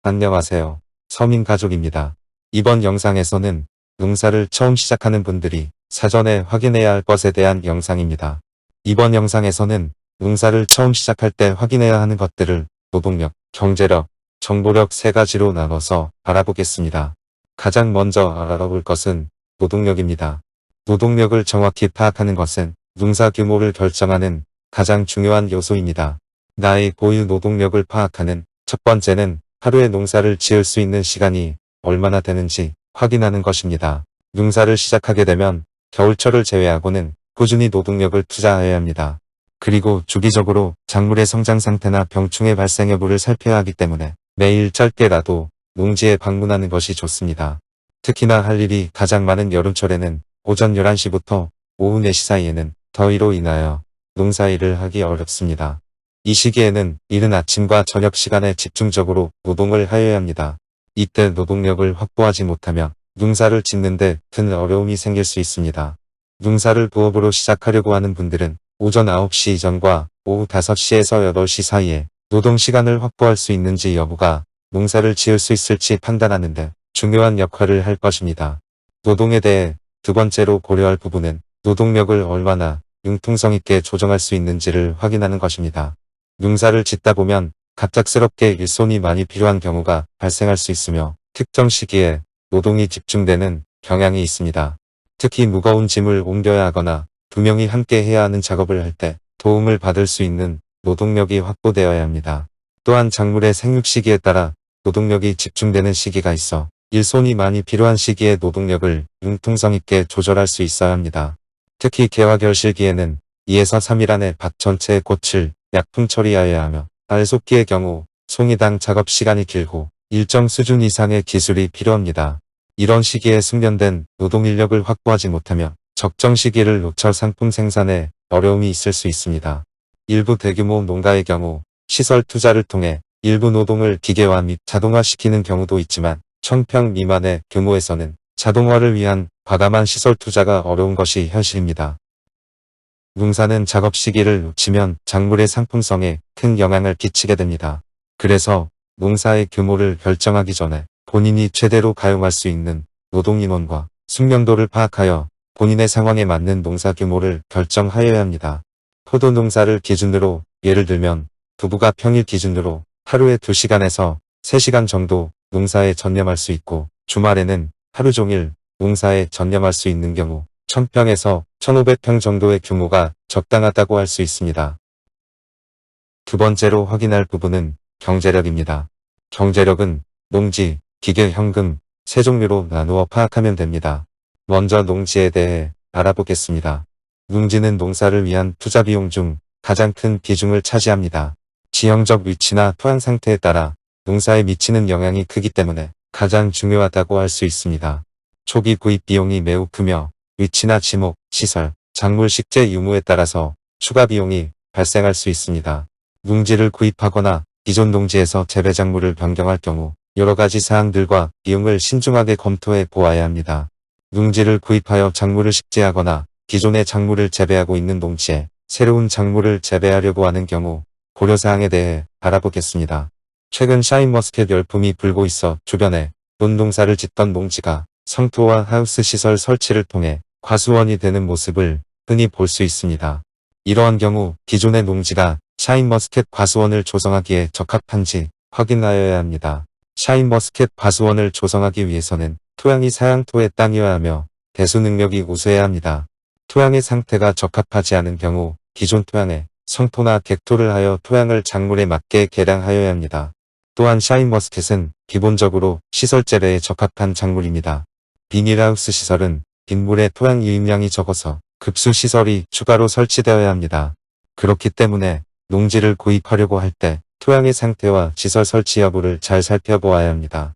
안녕하세요. 서민가족입니다. 이번 영상에서는 농사를 처음 시작하는 분들이 사전에 확인해야 할 것에 대한 영상입니다. 이번 영상에서는 농사를 처음 시작할 때 확인해야 하는 것들을 노동력, 경제력, 정보력 세 가지로 나눠서 알아보겠습니다. 가장 먼저 알아볼 것은 노동력입니다. 노동력을 정확히 파악하는 것은 농사 규모를 결정하는 가장 중요한 요소입니다. 나의 고유 노동력을 파악하는 첫 번째는 하루에 농사를 지을 수 있는 시간이 얼마나 되는지 확인하는 것입니다. 농사를 시작하게 되면 겨울철을 제외하고는 꾸준히 노동력을 투자해야 합니다. 그리고 주기적으로 작물의 성장 상태나 병충해 발생 여부를 살펴야 하기 때문에 매일 짧게라도 농지에 방문하는 것이 좋습니다. 특히나 할 일이 가장 많은 여름철에는 오전 11시부터 오후 4시 사이에는 더위로 인하여 농사일을 하기 어렵습니다. 이 시기에는 이른 아침과 저녁 시간에 집중적으로 노동을 하여야 합니다. 이때 노동력을 확보하지 못하면 농사를 짓는데 큰 어려움이 생길 수 있습니다. 농사를 부업으로 시작하려고 하는 분들은 오전 9시 이전과 오후 5시에서 8시 사이에 노동 시간을 확보할 수 있는지 여부가 농사를 지을 수 있을지 판단하는 데 중요한 역할을 할 것입니다. 노동에 대해 두 번째로 고려할 부분은 노동력을 얼마나 융통성 있게 조정할 수 있는지를 확인하는 것입니다. 농사를 짓다 보면 갑작스럽게 일손이 많이 필요한 경우가 발생할 수 있으며 특정 시기에 노동이 집중되는 경향이 있습니다. 특히 무거운 짐을 옮겨야 하거나 두 명이 함께 해야 하는 작업을 할 때 도움을 받을 수 있는 노동력이 확보되어야 합니다. 또한 작물의 생육 시기에 따라 노동력이 집중되는 시기가 있어 일손이 많이 필요한 시기에 노동력을 융통성 있게 조절할 수 있어야 합니다. 특히 개화 결실기에는 2에서 3일 안에 밭 전체의 꽃을 약품 처리하여야 하며 알속기의 경우 송이당 작업 시간이 길고 일정 수준 이상의 기술이 필요합니다. 이런 시기에 숙련된 노동 인력을 확보하지 못하면 적정 시기를 놓쳐 상품 생산에 어려움이 있을 수 있습니다. 일부 대규모 농가의 경우 시설 투자를 통해 일부 노동을 기계화 및 자동화시키는 경우도 있지만 1000평 미만의 규모에서는 자동화를 위한 과감한 시설 투자가 어려운 것이 현실입니다. 농사는 작업 시기를 놓치면 작물의 상품성에 큰 영향을 끼치게 됩니다. 그래서 농사의 규모를 결정하기 전에 본인이 최대로 가용할 수 있는 노동인원과 숙련도를 파악하여 본인의 상황에 맞는 농사 규모를 결정하여야 합니다. 포도 농사를 기준으로 예를 들면 두부가 평일 기준으로 하루에 2시간에서 3시간 정도 농사에 전념할 수 있고 주말에는 하루 종일 농사에 전념할 수 있는 경우 1000평에서 1500평 정도의 규모가 적당하다고 할 수 있습니다. 두 번째로 확인할 부분은 경제력입니다. 경제력은 농지, 기계, 현금 세 종류로 나누어 파악하면 됩니다. 먼저 농지에 대해 알아보겠습니다. 농지는 농사를 위한 투자 비용 중 가장 큰 비중을 차지합니다. 지형적 위치나 토양 상태에 따라 농사에 미치는 영향이 크기 때문에 가장 중요하다고 할 수 있습니다. 초기 구입 비용이 매우 크며 위치나 지목, 시설, 작물 식재 유무에 따라서 추가 비용이 발생할 수 있습니다. 농지를 구입하거나 기존 농지에서 재배 작물을 변경할 경우 여러 가지 사항들과 비용을 신중하게 검토해 보아야 합니다. 농지를 구입하여 작물을 식재하거나 기존의 작물을 재배하고 있는 농지에 새로운 작물을 재배하려고 하는 경우 고려사항에 대해 알아보겠습니다. 최근 샤인머스켓 열풍이 불고 있어 주변에 논농사를 짓던 농지가 성토와 하우스 시설 설치를 통해 과수원이 되는 모습을 흔히 볼 수 있습니다. 이러한 경우 기존의 농지가 샤인머스켓 과수원을 조성하기에 적합한지 확인하여야 합니다. 샤인머스켓 과수원을 조성하기 위해서는 토양이 사양토의 땅이어야 하며 배수 능력이 우수해야 합니다. 토양의 상태가 적합하지 않은 경우 기존 토양에 성토나 객토를 하여 토양을 작물에 맞게 개량하여야 합니다. 또한 샤인머스켓은 기본적으로 시설 재배에 적합한 작물입니다. 비닐하우스 시설은 빗물의 토양 유입량이 적어서 급수 시설이 추가로 설치되어야 합니다. 그렇기 때문에 농지를 구입하려고 할 때 토양의 상태와 시설 설치 여부를 잘 살펴보아야 합니다.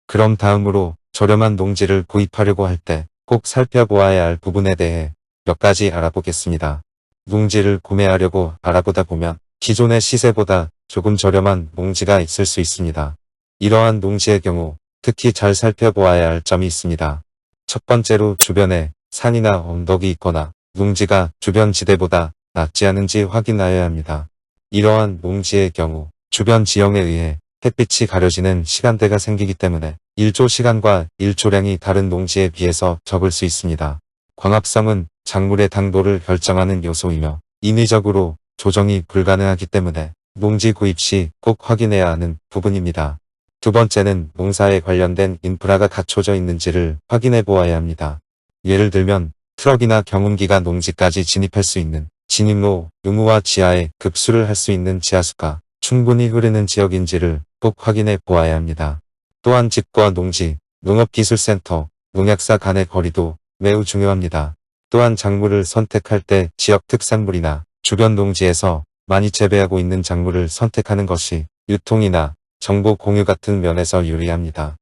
그럼 다음으로 저렴한 농지를 구입하려고 할 때 꼭 살펴보아야 할 부분에 대해 몇 가지 알아보겠습니다. 농지를 구매하려고 알아보다 보면 기존의 시세보다 조금 저렴한 농지가 있을 수 있습니다. 이러한 농지의 경우 특히 잘 살펴보아야 할 점이 있습니다. 첫 번째로 주변에 산이나 언덕이 있거나 농지가 주변 지대보다 낮지 않은지 확인하여야 합니다. 이러한 농지의 경우 주변 지형에 의해 햇빛이 가려지는 시간대가 생기기 때문에 일조 시간과 일조량이 다른 농지에 비해서 적을 수 있습니다. 광합성은 작물의 당도를 결정하는 요소이며 인위적으로 조정이 불가능하기 때문에 농지 구입 시 꼭 확인해야 하는 부분입니다. 두 번째는 농사에 관련된 인프라가 갖춰져 있는지를 확인해 보아야 합니다. 예를 들면 트럭이나 경운기가 농지까지 진입할 수 있는 진입로, 유무와 지하에 급수를 할 수 있는 지하수가 충분히 흐르는 지역인지를 꼭 확인해 보아야 합니다. 또한 집과 농지, 농업기술센터, 농약사 간의 거리도 매우 중요합니다. 또한 작물을 선택할 때 지역 특산물이나 주변 농지에서 많이 재배하고 있는 작물을 선택하는 것이 유통이나 정보 공유 같은 면에서 유리합니다.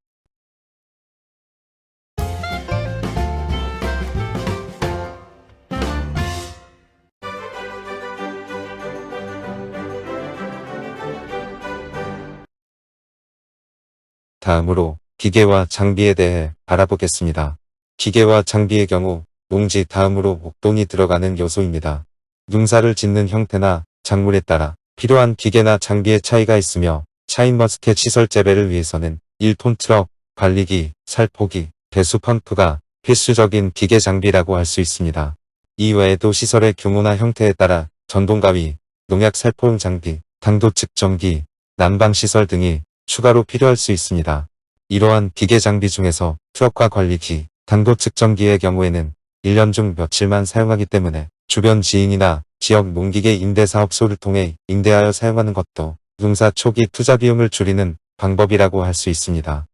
다음으로 기계와 장비에 대해 알아보겠습니다. 기계와 장비의 경우 농지 다음으로 목동이 들어가는 요소입니다. 농사를 짓는 형태나 작물에 따라 필요한 기계나 장비의 차이가 있으며 샤인머스켓 시설 재배를 위해서는 1톤 트럭, 관리기, 살포기, 배수 펌프가 필수적인 기계 장비라고 할 수 있습니다. 이 외에도 시설의 규모나 형태에 따라 전동가위, 농약 살포용 장비, 당도 측정기, 난방시설 등이 추가로 필요할 수 있습니다. 이러한 기계 장비 중에서 트럭과 관리기, 당도 측정기의 경우에는 1년 중 며칠만 사용하기 때문에 주변 지인이나 지역 농기계 임대사업소를 통해 임대하여 사용하는 것도 농사 초기 투자 비용을 줄이는 방법이라고 할 수 있습니다.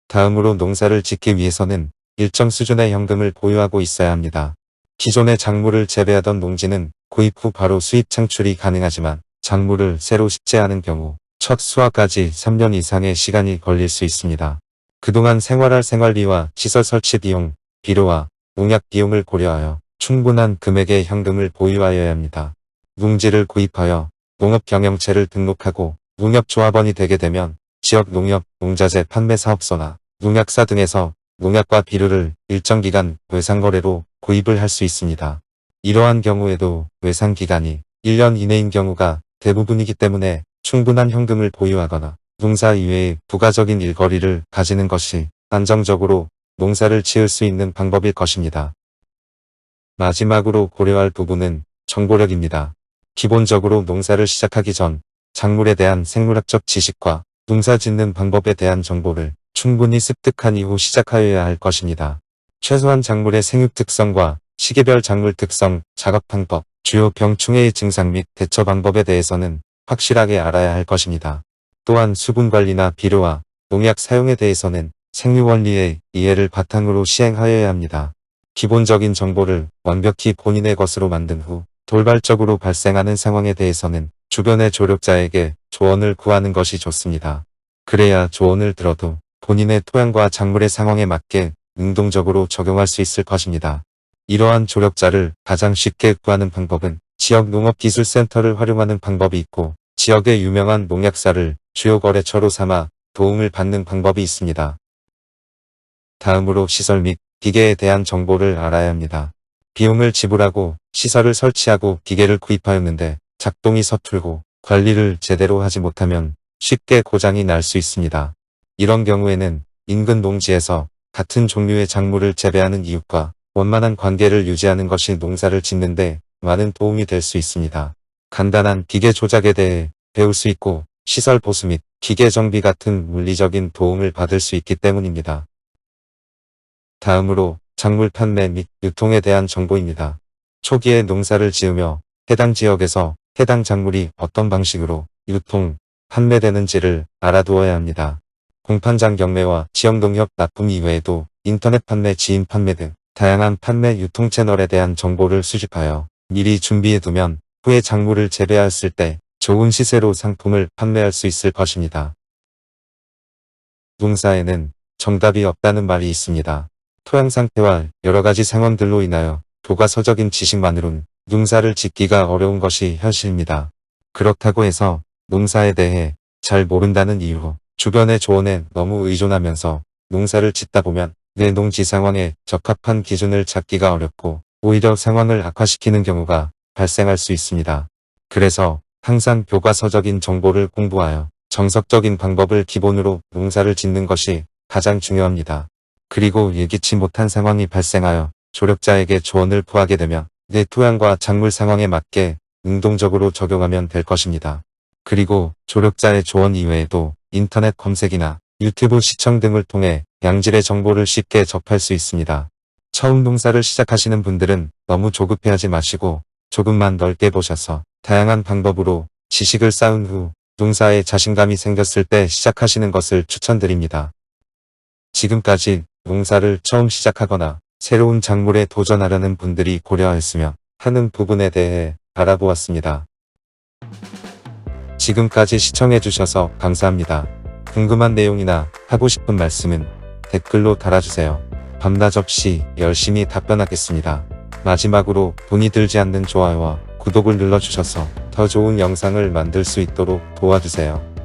다음으로 농사를 짓기 위해서는 일정 수준의 현금을 보유하고 있어야 합니다. 기존의 작물을 재배하던 농지는 구입 후 바로 수입 창출이 가능하지만 작물을 새로 식재하는 경우 첫 수확까지 3년 이상의 시간이 걸릴 수 있습니다. 그동안 생활할 생활비와 시설 설치 비용, 비료와 농약 비용을 고려하여 충분한 금액의 현금을 보유하여야 합니다. 농지를 구입하여 농업경영체를 등록하고 농협조합원이 되게 되면 지역 농협, 농자재 판매 사업소나 농약사 등에서 농약과 비료를 일정 기간 외상거래로 구입을 할 수 있습니다. 이러한 경우에도 외상기간이 1년 이내인 경우가 대부분이기 때문에 충분한 현금을 보유하거나 농사 이외의 부가적인 일거리를 가지는 것이 안정적으로 농사를 지을 수 있는 방법일 것입니다. 마지막으로 고려할 부분은 정보력입니다. 기본적으로 농사를 시작하기 전 작물에 대한 생물학적 지식과 농사 짓는 방법에 대한 정보를 충분히 습득한 이후 시작하여야 할 것입니다. 최소한 작물의 생육 특성과 시기별 작물 특성, 작업 방법, 주요 병충해의 증상 및 대처 방법에 대해서는 확실하게 알아야 할 것입니다. 또한 수분 관리나 비료와 농약 사용에 대해서는 생육 원리의 이해를 바탕으로 시행하여야 합니다. 기본적인 정보를 완벽히 본인의 것으로 만든 후 돌발적으로 발생하는 상황에 대해서는 주변의 조력자에게 조언을 구하는 것이 좋습니다. 그래야 조언을 들어도 본인의 토양과 작물의 상황에 맞게 능동적으로 적용할 수 있을 것입니다. 이러한 조력자를 가장 쉽게 구하는 방법은 지역 농업기술센터를 활용하는 방법이 있고 지역의 유명한 농약사를 주요 거래처로 삼아 도움을 받는 방법이 있습니다. 다음으로 시설 및 기계에 대한 정보를 알아야 합니다. 비용을 지불하고 시설을 설치하고 기계를 구입하였는데 작동이 서툴고 관리를 제대로 하지 못하면 쉽게 고장이 날 수 있습니다. 이런 경우에는 인근 농지에서 같은 종류의 작물을 재배하는 이웃과 원만한 관계를 유지하는 것이 농사를 짓는데 많은 도움이 될 수 있습니다. 간단한 기계 조작에 대해 배울 수 있고 시설 보수 및 기계 정비 같은 물리적인 도움을 받을 수 있기 때문입니다. 다음으로 작물 판매 및 유통에 대한 정보입니다. 초기에 농사를 지으며 해당 지역에서 해당 작물이 어떤 방식으로 유통, 판매되는지를 알아두어야 합니다. 공판장 경매와 지역농협 납품 이외에도 인터넷 판매, 지인 판매 등 다양한 판매 유통 채널에 대한 정보를 수집하여 미리 준비해두면 후에 작물을 재배하였을 때 좋은 시세로 상품을 판매할 수 있을 것입니다. 농사에는 정답이 없다는 말이 있습니다. 토양 상태와 여러가지 상황들로 인하여 교과서적인 지식만으로는 농사를 짓기가 어려운 것이 현실입니다. 그렇다고 해서 농사에 대해 잘 모른다는 이유로 주변의 조언에 너무 의존하면서 농사를 짓다 보면 내 농지 상황에 적합한 기준을 찾기가 어렵고 오히려 상황을 악화시키는 경우가 발생할 수 있습니다. 그래서 항상 교과서적인 정보를 공부하여 정석적인 방법을 기본으로 농사를 짓는 것이 가장 중요합니다. 그리고 예기치 못한 상황이 발생하여 조력자에게 조언을 구하게 되면 내 토양과 작물 상황에 맞게 능동적으로 적용하면 될 것입니다. 그리고 조력자의 조언 이외에도 인터넷 검색이나 유튜브 시청 등을 통해 양질의 정보를 쉽게 접할 수 있습니다. 처음 농사를 시작하시는 분들은 너무 조급해하지 마시고 조금만 넓게 보셔서 다양한 방법으로 지식을 쌓은 후 농사에 자신감이 생겼을 때 시작하시는 것을 추천드립니다. 지금까지 농사를 처음 시작하거나 새로운 작물에 도전하려는 분들이 고려했으며 하는 부분에 대해 알아보았습니다. 지금까지 시청해주셔서 감사합니다. 궁금한 내용이나 하고 싶은 말씀은 댓글로 달아주세요. 밤낮 없이 열심히 답변하겠습니다. 마지막으로 돈이 들지 않는 좋아요와 구독을 눌러주셔서 더 좋은 영상을 만들 수 있도록 도와주세요.